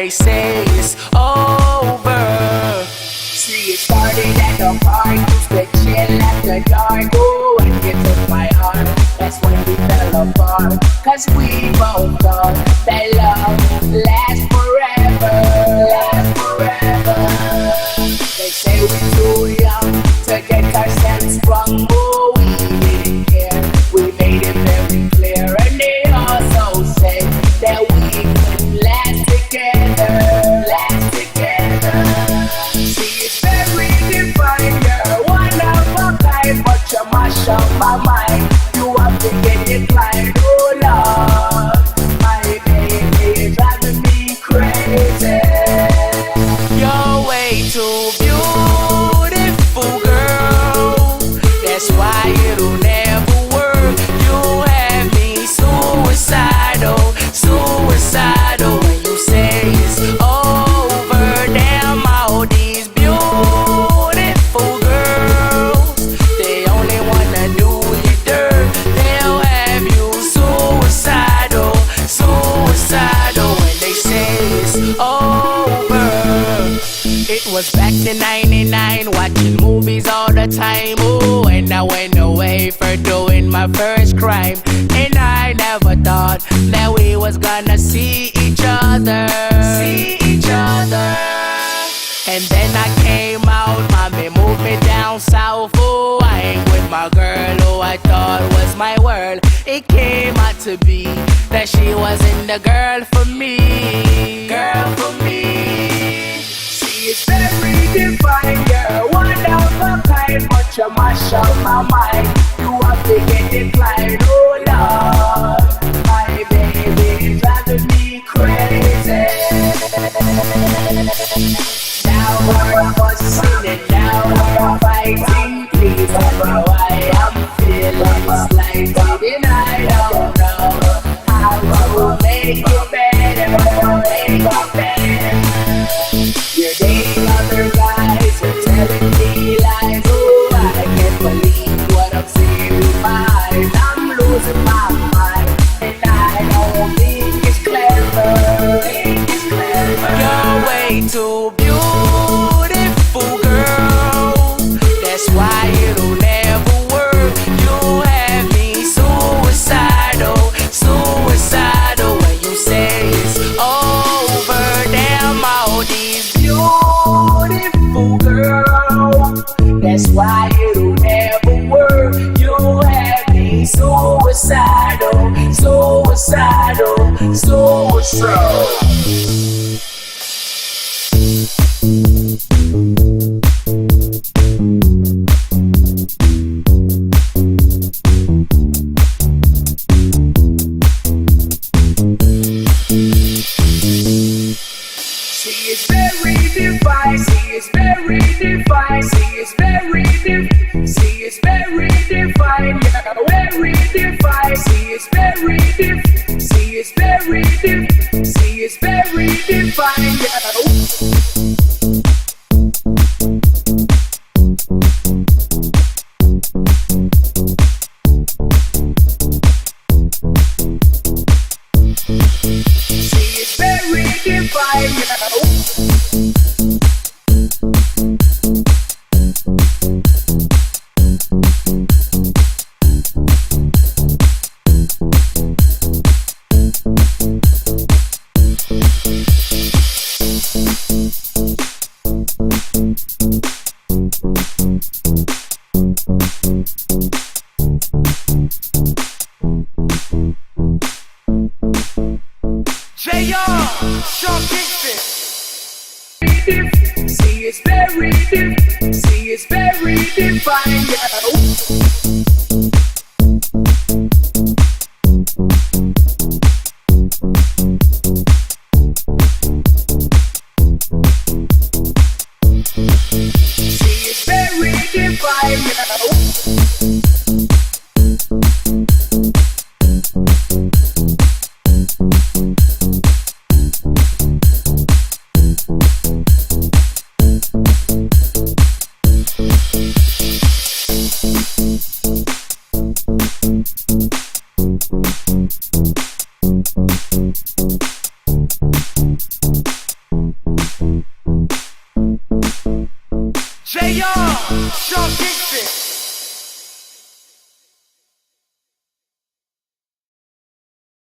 they say it's over. See, it started at the park, used to chill after dark. Ooh, and you took my heart, that's when we fell apart. Cause we both thought that love lasts forever, lasts forever. They say we're too young to get ourselves sprung. Ooh, we didn't care, we made it very clear. And they also said that we could last together, last together. See, it's very divine, you're one of a kind, but you mash up my mind. You have to get declined, oh Lord. My baby is driving me crazy. You're way too beautiful, girl. That's why it'll never work. You have me suicidal, suicidal. When you say it's over, damn all these beautiful girls, they only wanna do you dirt. They'll have you suicidal, suicidal. When they say it's over. It was back in '99, watching movies all the time. Ooh, and I went away for doing my first crime. And I never thought that we was gonna see each other, see each other. And then I came out, mommy moved me down south. Ooh, I ain't with my girl who I thought was my world. It came out to be that she wasn't the girl for me, girl for me. It's very divine, you're one of a kind, but you mash up my mind. You have to get declined, oh Lord. My baby is driving me crazy. Now we're fussing and now we're fighting. Please tell me why I'm feeling slighted, and I don't know how to make it better, make it better. You're dating other guys, you're telling me lies. Oh, I can't believe what I'm seeing with my eyes. I'm losing my mind, and I don't think it's clever, think it's clever. You're way too beautiful, girl. That's why it'll never work. You have me suicidal, suicidal. When you say it's over, damn all these Beautiful girl, that's why it'll never work. You have me suicidal, suicidal, suicidal. See, it's very divine. See, it's very divine. See, it's very divine. See, it's very divine. Yeah, very divine. See, it's very divine. See, it's very divine. See, it's very divine. Yeah. See, it's very divine. Sean Kingston. See, it's very divine. See, it's very divine. See, it's very divine. JR, Sean Kingston.